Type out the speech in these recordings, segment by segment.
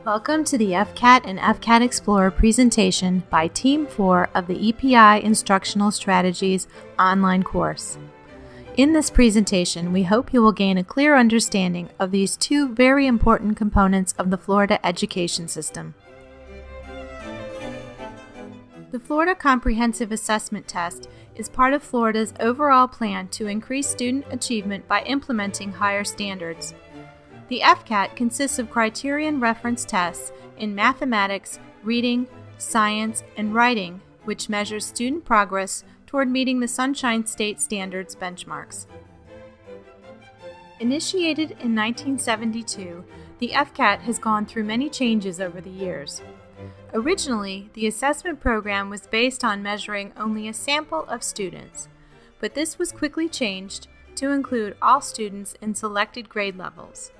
Welcome to the FCAT and FCAT Explorer presentation by Team 4 of the EPI Instructional Strategies online course. In this presentation, we hope you will gain a clear understanding of these two very important components of the Florida education system. The Florida Comprehensive Assessment Test is part of Florida's overall plan to increase student achievement by implementing higher standards. The FCAT consists of criterion reference tests in mathematics, reading, science, and writing, which measures student progress toward meeting the Sunshine State Standards benchmarks. Initiated in 1972, the FCAT has gone through many changes over the years. Originally, the assessment program was based on measuring only a sample of students, but this was quickly changed to include all students in selected grade levels.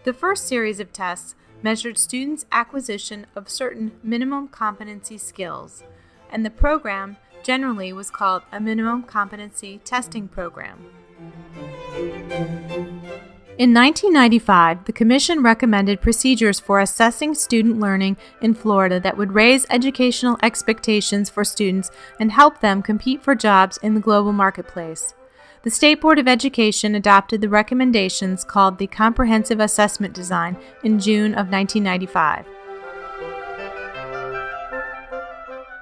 The first series of tests measured students' acquisition of certain minimum competency skills, and the program generally was called a minimum competency testing program. In 1995, the Commission recommended procedures for assessing student learning in Florida that would raise educational expectations for students and help them compete for jobs in the global marketplace. The State Board of Education adopted the recommendations called the Comprehensive Assessment Design in June of 1995.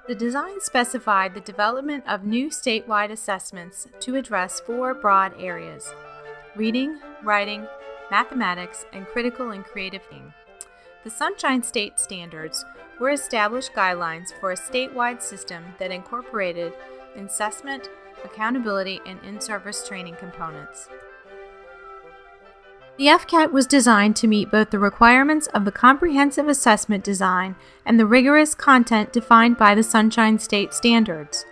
The design specified the development of new statewide assessments to address four broad areas: reading, writing, mathematics, and critical and creative thinking. The Sunshine State Standards were established guidelines for a statewide system that incorporated assessment, accountability, and in-service training components. The FCAT was designed to meet both the requirements of the Comprehensive Assessment Design and the rigorous content defined by the Sunshine State Standards.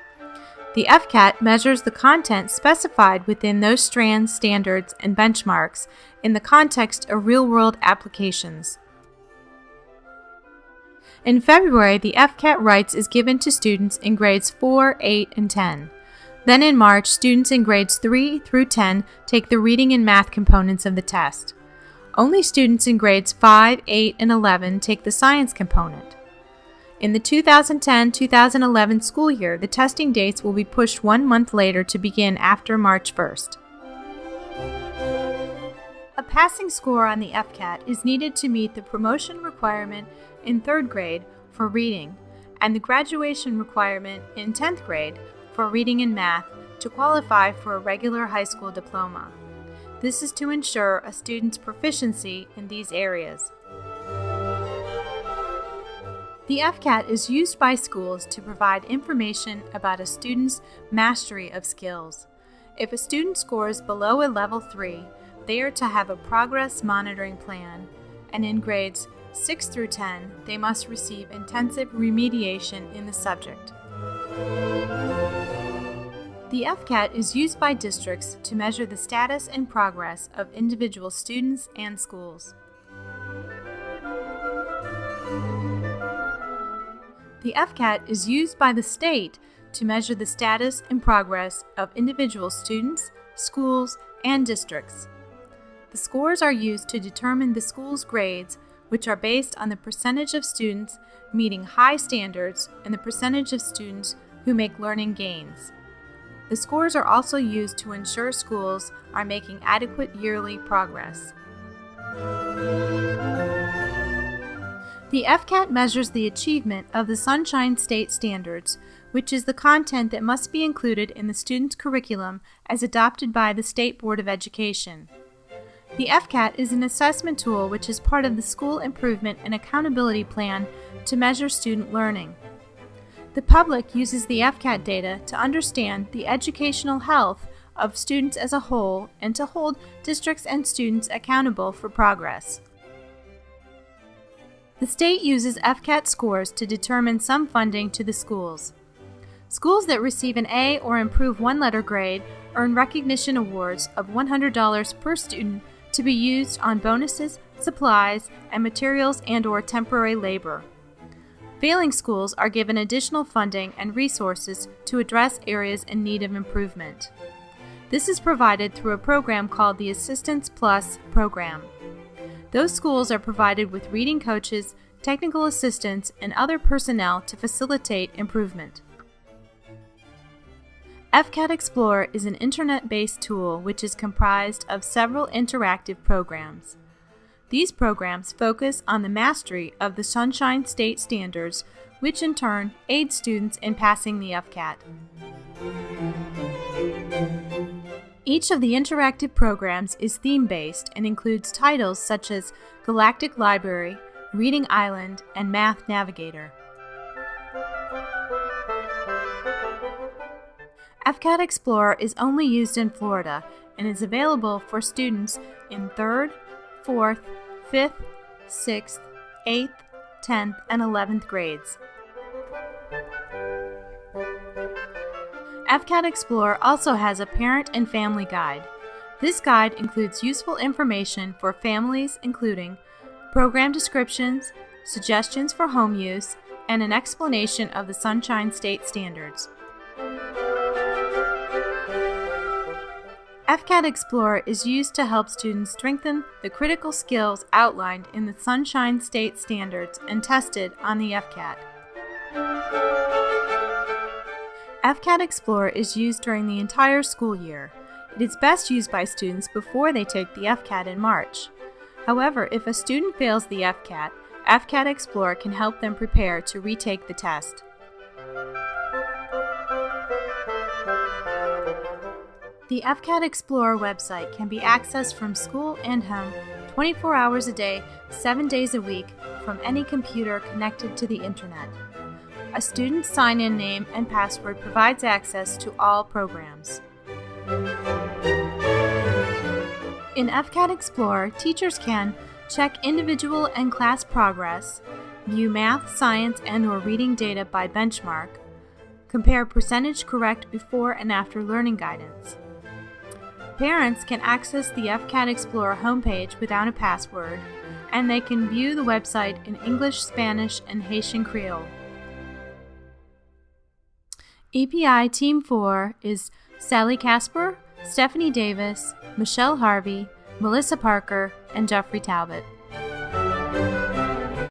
The FCAT measures the content specified within those strands, standards, and benchmarks in the context of real-world applications. In February, the FCAT Writes is given to students in grades 4, 8, and 10. Then in March, students in grades 3 through 10 take the reading and math components of the test. Only students in grades 5, 8, and 11 take the science component. In the 2010-2011 school year, the testing dates will be pushed 1 month later to begin after March 1st. A passing score on the FCAT is needed to meet the promotion requirement in 3rd grade for reading and the graduation requirement in 10th grade for reading and math to qualify for a regular high school diploma. This is to ensure a student's proficiency in these areas. The FCAT is used by schools to provide information about a student's mastery of skills. If a student scores below a level 3, they are to have a progress monitoring plan, and in grades 6 through 10, they must receive intensive remediation in the subject. The FCAT is used by districts to measure the status and progress of individual students and schools. The FCAT is used by the state to measure the status and progress of individual students, schools, and districts. The scores are used to determine the school's grades, which are based on the percentage of students meeting high standards and the percentage of students who make learning gains. The scores are also used to ensure schools are making adequate yearly progress. The FCAT measures the achievement of the Sunshine State Standards, which is the content that must be included in the student's curriculum as adopted by the State Board of Education. The FCAT is an assessment tool which is part of the School Improvement and Accountability Plan to measure student learning. The public uses the FCAT data to understand the educational health of students as a whole and to hold districts and students accountable for progress. The state uses FCAT scores to determine some funding to the schools. Schools that receive an A or improve one-letter grade earn recognition awards of $100 per student to be used on bonuses, supplies, and materials and/or temporary labor. Failing schools are given additional funding and resources to address areas in need of improvement. This is provided through a program called the Assistance Plus program. Those schools are provided with reading coaches, technical assistants, and other personnel to facilitate improvement. FCAT Explorer is an internet-based tool which is comprised of several interactive programs. These programs focus on the mastery of the Sunshine State standards, which in turn aid students in passing the FCAT. Each of the interactive programs is theme-based and includes titles such as Galactic Library, Reading Island, and Math Navigator. FCAT Explorer is only used in Florida and is available for students in 3rd, 4th, 5th, 6th, 8th, 10th, and 11th grades. FCAT Explorer also has a parent and family guide. This guide includes useful information for families, including program descriptions, suggestions for home use, and an explanation of the Sunshine State standards. FCAT Explorer is used to help students strengthen the critical skills outlined in the Sunshine State standards and tested on the FCAT. FCAT Explorer is used during the entire school year. It is best used by students before they take the FCAT in March. However, if a student fails the FCAT, FCAT Explorer can help them prepare to retake the test. The FCAT Explorer website can be accessed from school and home 24 hours a day, 7 days a week, from any computer connected to the Internet. A student's sign-in name and password provides access to all programs. In FCAT Explorer, teachers can check individual and class progress, view math, science, and/or reading data by benchmark, compare percentage correct before and after learning guidance. Parents can access the FCAT Explorer homepage without a password, and they can view the website in English, Spanish, and Haitian Creole. EPI Team 4 is Sally Casper, Stephanie Davis, Michelle Harvey, Melissa Parker, and Jeffrey Talbot.